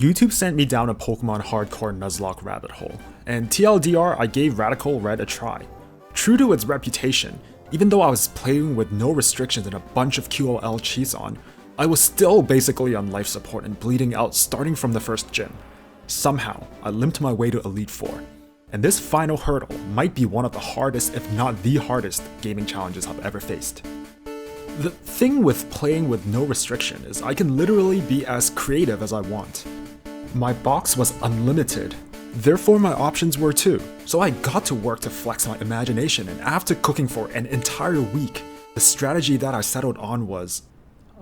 YouTube sent me down a Pokemon hardcore Nuzlocke rabbit hole, and TLDR, I gave Radical Red a try. True to its reputation, even though I was playing with no restrictions and a bunch of QOL cheats on, I was still basically on life support and bleeding out starting from the first gym. Somehow, I limped my way to Elite 4, and this final hurdle might be one of the hardest, if not the hardest, gaming challenges I've ever faced. The thing with playing with no restriction is I can literally be as creative as I want. My box was unlimited, therefore my options were too, so I got to work to flex my imagination, and after cooking for an entire week, the strategy that I settled on was,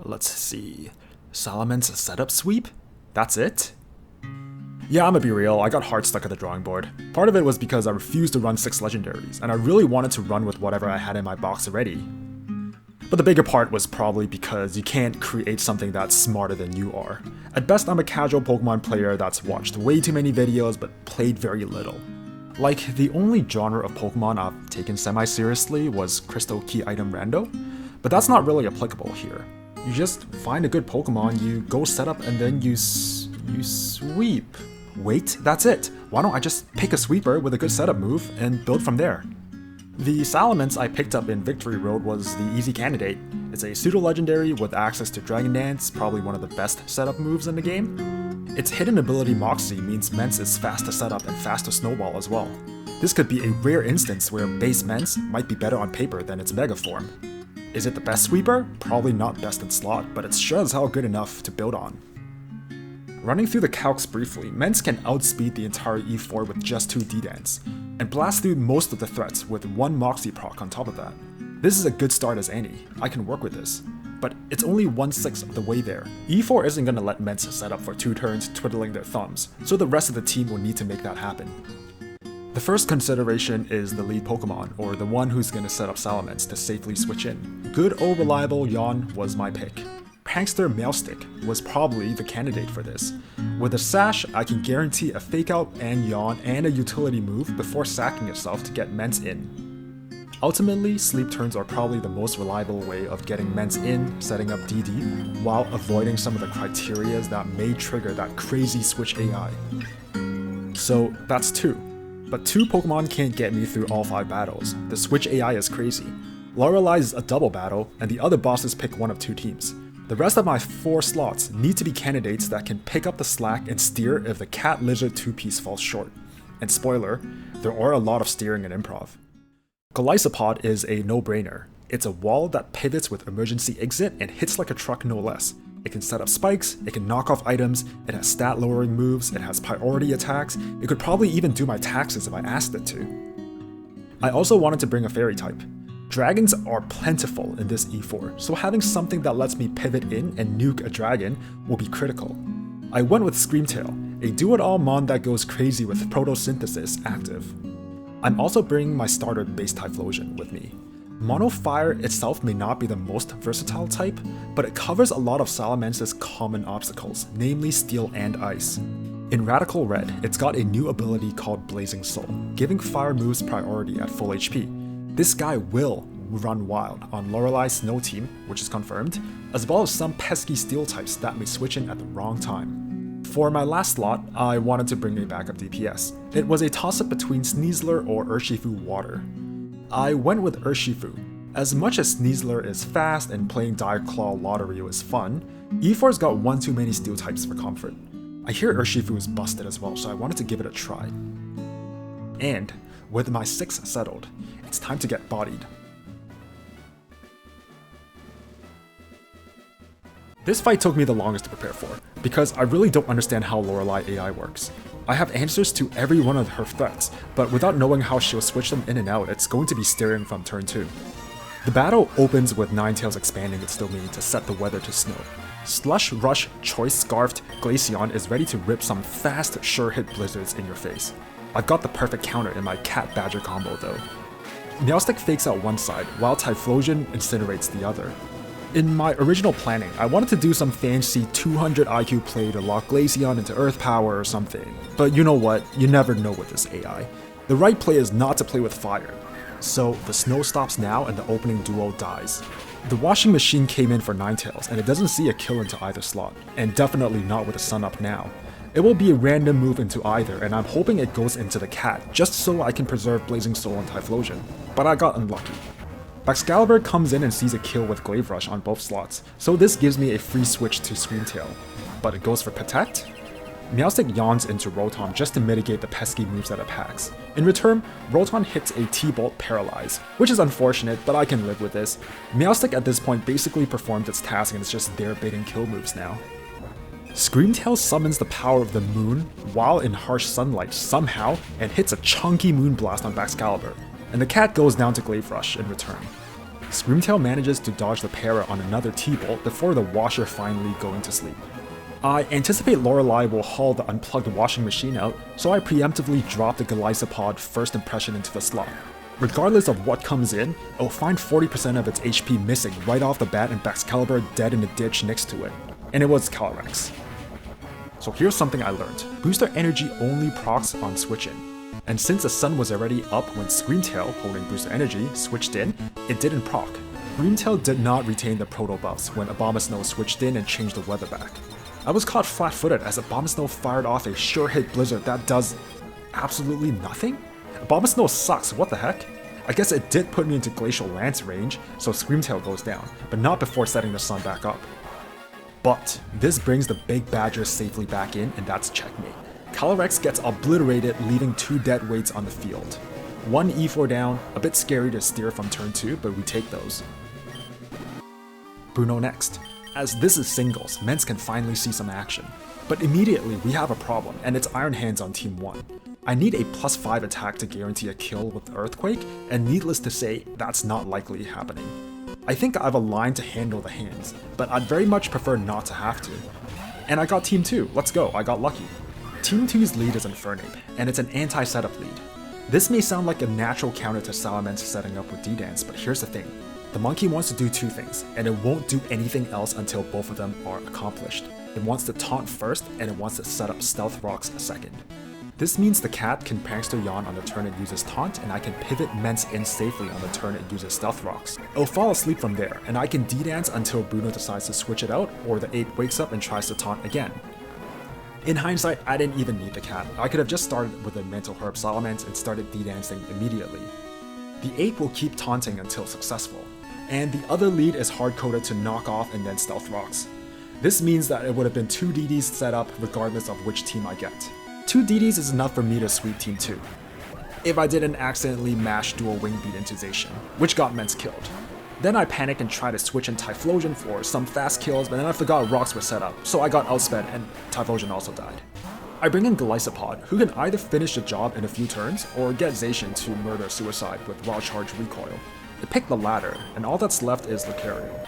let's see, Salaman's setup sweep? That's it? Yeah, I'ma be real, I got hard stuck at the drawing board. Part of it was because I refused to run 6 legendaries, and I really wanted to run with whatever I had in my box already. But the bigger part was probably because you can't create something that's smarter than you are. At best, I'm a casual Pokemon player that's watched way too many videos but played very little. Like, the only genre of Pokemon I've taken semi-seriously was Crystal Key Item Rando, but that's not really applicable here. You just find a good Pokemon, you go set up, and then you sweep. Wait, that's it! Why don't I just pick a sweeper with a good setup move and build from there? The Salamence I picked up in Victory Road was the easy candidate. It's a pseudo-legendary with access to Dragon Dance, probably one of the best setup moves in the game. Its hidden ability Moxie means Mence is fast to set up and fast to snowball as well. This could be a rare instance where base Mence might be better on paper than its Mega form. Is it the best sweeper? Probably not best in slot, but it's sure as hell good enough to build on. Running through the calcs briefly, Mence can outspeed the entire E4 with just 2 D-Dance, and blast through most of the threats with 1 Moxie proc on top of that. This is a good start as any, I can work with this, but it's only 1/6 of the way there. E4 isn't gonna let Mence set up for 2 turns twiddling their thumbs, so the rest of the team will need to make that happen. The first consideration is the lead Pokemon, or the one who's gonna set up Salamence to safely switch in. Good old reliable Yawn was my pick. Prankster Mailstick was probably the candidate for this. With a Sash, I can guarantee a Fake Out and Yawn and a utility move before sacking itself to get Mence in. Ultimately, sleep turns are probably the most reliable way of getting Mence in, setting up DD, while avoiding some of the criterias that may trigger that crazy Switch AI. So that's 2. But 2 Pokemon can't get me through all 5 battles. The Switch AI is crazy. Lorelei is a double battle, and the other bosses pick one of 2 teams. The rest of my 4 slots need to be candidates that can pick up the slack and steer if the cat lizard 2-piece falls short. And spoiler, there are a lot of steering and improv. Golisopod is a no-brainer. It's a wall that pivots with emergency exit and hits like a truck no less. It can set up spikes, it can knock off items, it has stat lowering moves, it has priority attacks, it could probably even do my taxes if I asked it to. I also wanted to bring a fairy type. Dragons are plentiful in this E4, so having something that lets me pivot in and nuke a dragon will be critical. I went with Screamtail, a do-it-all mon that goes crazy with photosynthesis active. I'm also bringing my starter base Typhlosion with me. Mono Fire itself may not be the most versatile type, but it covers a lot of Salamence's common obstacles, namely Steel and Ice. In Radical Red, it's got a new ability called Blazing Soul, giving fire moves priority at full HP. This guy will run wild on Lorelei's Snow team, which is confirmed, as well as some pesky steel types that may switch in at the wrong time. For my last slot, I wanted to bring a backup DPS. It was a toss-up between Sneasler or Urshifu Water. I went with Urshifu. As much as Sneasler is fast and playing Dire Claw Lottery is fun, E4's got one too many steel types for comfort. I hear Urshifu is busted as well, so I wanted to give it a try. And with my 6 settled, it's time to get bodied. This fight took me the longest to prepare for, because I really don't understand how Lorelei AI works. I have answers to every one of her threats, but without knowing how she'll switch them in and out, it's going to be steering from turn 2. The battle opens with Ninetales expanding its domain to set the weather to snow. Slush Rush Choice Scarfed Glaceon is ready to rip some fast, sure-hit blizzards in your face. I've got the perfect counter in my Cat Badger combo though. Meowstick fakes out one side, while Typhlosion incinerates the other. In my original planning, I wanted to do some fancy 200 IQ play to lock Glaceon into Earth Power or something, but you know what, you never know with this AI. The right play is not to play with fire, so the snow stops now and the opening duo dies. The washing machine came in for Ninetales, and it doesn't see a kill into either slot, and definitely not with the sun up now. It will be a random move into either, and I'm hoping it goes into the cat, just so I can preserve Blazing Soul and Typhlosion, but I got unlucky. Excalibur comes in and sees a kill with Glaive Rush on both slots, so this gives me a free switch to Screamtail. But it goes for Protect? Meowstic yawns into Rotom just to mitigate the pesky moves that it packs. In return, Rotom hits a T-Bolt Paralyze, which is unfortunate, but I can live with this. Meowstic at this point basically performed its task and is just there baiting kill moves now. Screamtail summons the power of the moon while in harsh sunlight somehow and hits a chunky Moonblast on Baxcalibur, and the cat goes down to Glaive Rush in return. Screamtail manages to dodge the para on another T-Bolt before the washer finally going to sleep. I anticipate Lorelei will haul the unplugged washing machine out, so I preemptively drop the Golisopod First Impression into the slot. Regardless of what comes in, it will find 40% of its HP missing right off the bat and Baxcalibur dead in the ditch next to it. And it was Calyrex. So here's something I learned. Booster Energy only procs on switch in. And since the sun was already up when Screamtail, holding Booster Energy, switched in, it didn't proc. Screamtail did not retain the proto buffs when abomasnow switched in and changed the weather back. I was caught flat-footed as abomasnow fired off a sure-hit blizzard that does absolutely nothing? Abomasnow sucks, what the heck? I guess it did put me into Glacial Lance range, so Screamtail goes down, but not before setting the sun back up. But this brings the big badger safely back in, and that's checkmate. Calyrex gets obliterated, leaving 2 dead weights on the field. 1 E4 down, a bit scary to steer from turn 2, but we take those. Bruno next. As this is singles, Mence can finally see some action. But immediately we have a problem, and it's Iron Hands on Team 1. I need a +5 attack to guarantee a kill with Earthquake, and needless to say, that's not likely happening. I think I have a line to handle the hands, but I'd very much prefer not to have to. And I got Team 2, let's go, I got lucky. Team 2's lead is Infernape, and it's an anti-setup lead. This may sound like a natural counter to Salamence setting up with D-Dance, but here's the thing. The monkey wants to do 2 things, and it won't do anything else until both of them are accomplished. It wants to taunt first, and it wants to set up Stealth Rocks second. This means the cat can Prankster Yawn on the turn it uses Taunt, and I can pivot Mence in safely on the turn it uses Stealth Rocks. It'll fall asleep from there, and I can D-Dance until Bruno decides to switch it out, or the 8 wakes up and tries to taunt again. In hindsight, I didn't even need the cat. I could have just started with a Mental Herb Salamence and started D-Dancing immediately. The 8 will keep taunting until successful, and the other lead is hard-coded to knock off and then Stealth Rocks. This means that it would have been 2 DDs set up regardless of which team I get. 2 DDs is enough for me to sweep Team 2. If I didn't accidentally mash dual wing beat into Zacian, which got Mence killed. Then I panicked and tried to switch in Typhlosion for some fast kills, but then I forgot rocks were set up, so I got outsped and Typhlosion also died. I bring in Golisopod, who can either finish the job in a few turns, or get Zacian to murder Suicide with Wild Charge Recoil. I picked the latter, and all that's left is Lucario.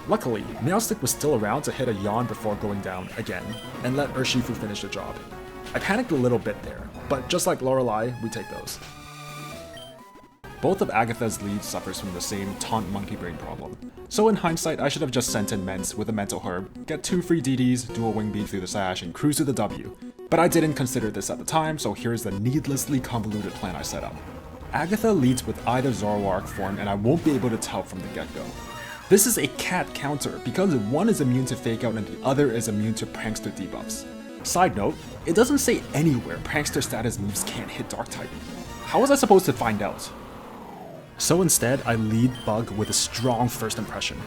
Luckily, Meowstic was still around to hit a Yawn before going down again, and let Urshifu finish the job. I panicked a little bit there, but just like Lorelei, we take those. Both of Agatha's leads suffers from the same taunt monkey brain problem. So in hindsight, I should have just sent in Mence with a Mental Herb, get 2 free DDs, dual wing beat through the sash, and cruise to the W. But I didn't consider this at the time, so here's the needlessly convoluted plan I set up. Agatha leads with either Zoroark form, and I won't be able to tell from the get-go. This is a cat counter because one is immune to Fake Out and the other is immune to Prankster debuffs. Side note, it doesn't say anywhere Prankster status moves can't hit Dark type. How was I supposed to find out? So instead, I lead Bug with a strong first impression.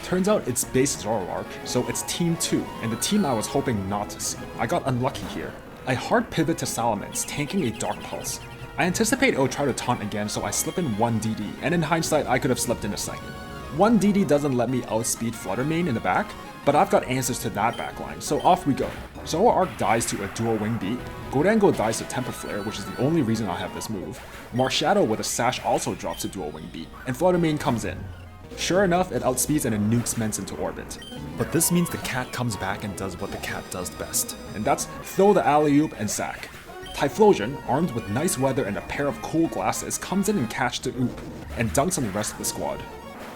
Turns out it's base Zoroark, so it's Team 2, and the team I was hoping not to see. I got unlucky here. I hard pivot to Salamence, tanking a Dark Pulse. I anticipate it will try to taunt again, so I slip in 1 DD, and in hindsight, I could have slipped in a second. 1 DD doesn't let me outspeed Fluttermane in the back, but I've got answers to that backline, so off we go. Zoroark dies to a dual wing beat, Gorodango dies to Temper Flare, which is the only reason I have this move, Marshadow with a sash also drops a dual wing beat, and Fluttermane comes in. Sure enough, it outspeeds and it nukes Mence into orbit. But this means the cat comes back and does what the cat does best, and that's throw the alley-oop and sack. Typhlosion, armed with nice weather and a pair of cool glasses, comes in and catches the oop, and dunks on the rest of the squad.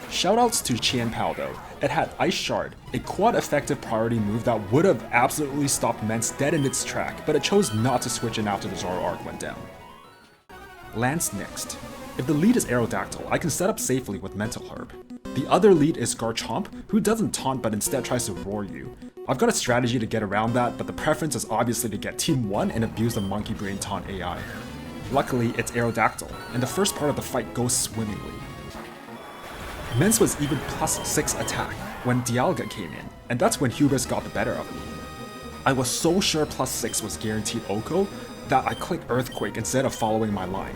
Shoutouts to Qianpao though, it had Ice Shard, a quad effective priority move that would have absolutely stopped Mence dead in its track, but it chose not to switch in after the Zoroark went down. Lance next. If the lead is Aerodactyl, I can set up safely with Mental Herb. The other lead is Garchomp, who doesn't taunt but instead tries to roar you. I've got a strategy to get around that, but the preference is obviously to get Team 1 and abuse the Monkey Brain Taunt AI. Luckily, it's Aerodactyl, and the first part of the fight goes swimmingly. Mence was even +6 attack when Dialga came in, and that's when Hubris got the better of me. I was so sure +6 was guaranteed Oko that I clicked Earthquake instead of following my line.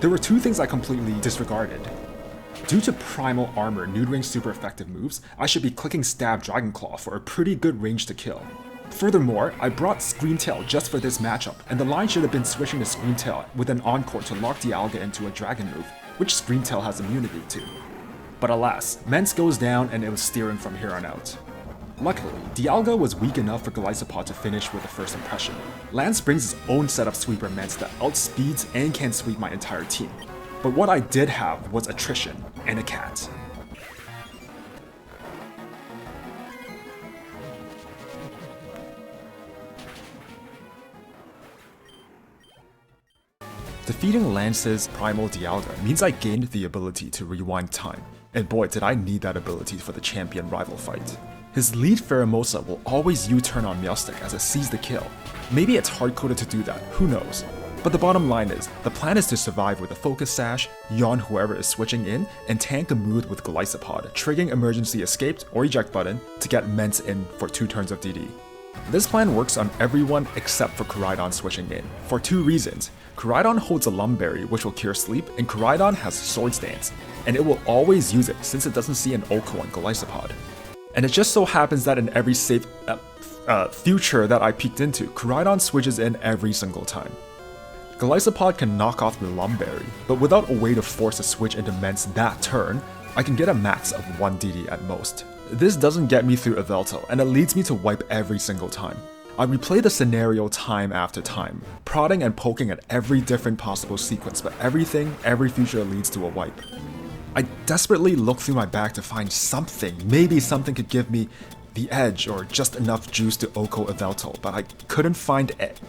There were two things I completely disregarded. Due to primal armor neutering super effective moves, I should be clicking Stab Dragon Claw for a pretty good range to kill. Furthermore, I brought Scream Tail just for this matchup, and the line should have been switching to Scream Tail with an Encore to lock Dialga into a Dragon move, which Scream Tail has immunity to. But alas, Mence goes down and it was steering from here on out. Luckily, Dialga was weak enough for Golisopod to finish with the first impression. Lance brings his own set of sweeper Mence that outspeeds and can sweep my entire team. But what I did have was attrition and a cat. Defeating Lance's primal Dialga means I gained the ability to rewind time, and boy did I need that ability for the champion rival fight. His lead Pheromosa will always U-turn on Meowstic as it sees the kill. Maybe it's hard-coded to do that, who knows. But the bottom line is, the plan is to survive with a Focus Sash, yawn whoever is switching in, and tank a mood with Golisopod, triggering emergency escape or eject button to get Mence in for 2 turns of DD. This plan works on everyone except for Koraidon switching in, for 2 reasons. Koraidon holds a Lum Berry which will cure sleep, and Koraidon has Swords Dance, and it will always use it since it doesn't see an Oko on Golisopod. And it just so happens that in every safe future that I peeked into, Koraidon switches in every single time. Golisopod can knock off the Lum Berry, but without a way to force a switch into Mence that turn, I can get a max of 1 DD at most. This doesn't get me through Yveltal, and it leads me to wipe every single time. I replay the scenario time after time, prodding and poking at every different possible sequence, but every future leads to a wipe. I desperately look through my bag to find something, maybe something could give me the edge or just enough juice to Oko Yveltal, but I couldn't find it.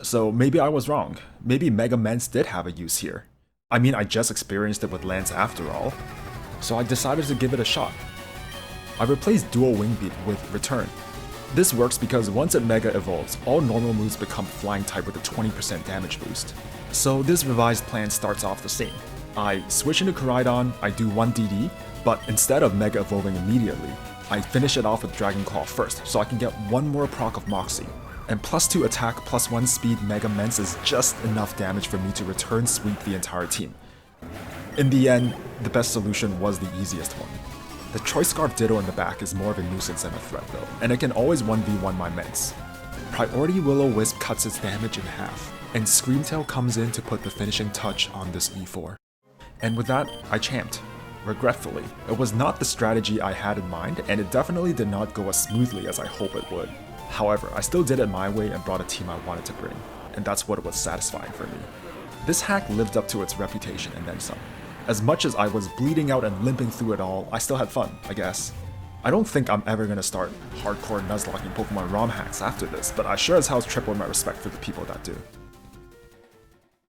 So maybe I was wrong. Maybe Mega Mence did have a use here. I mean, I just experienced it with Lance after all, so I decided to give it a shot. I replaced Dual Wing Beat with Return. This works because once it Mega evolves, all normal moves become Flying type with a 20% damage boost. So this revised plan starts off the same. I switch into Koraidon, I do 1 DD, but instead of Mega evolving immediately, I finish it off with Dragon Claw first, so I can get 1 more proc of Moxie. And +2 attack, +1 speed Mega Mence is just enough damage for me to return sweep the entire team. In the end, the best solution was the easiest one. The Choice Scarf Ditto in the back is more of a nuisance than a threat though, and it can always 1v1 my Mence. Priority Will-O-Wisp cuts its damage in half, and Scream Tail comes in to put the finishing touch on this E4. And with that, I champed. Regretfully, it was not the strategy I had in mind, and it definitely did not go as smoothly as I hope it would. However, I still did it my way and brought a team I wanted to bring, and that's what was satisfying for me. This hack lived up to its reputation and then some. As much as I was bleeding out and limping through it all, I still had fun, I guess. I don't think I'm ever gonna start hardcore nuzlocking Pokemon ROM hacks after this, but I sure as hell's tripled my respect for the people that do.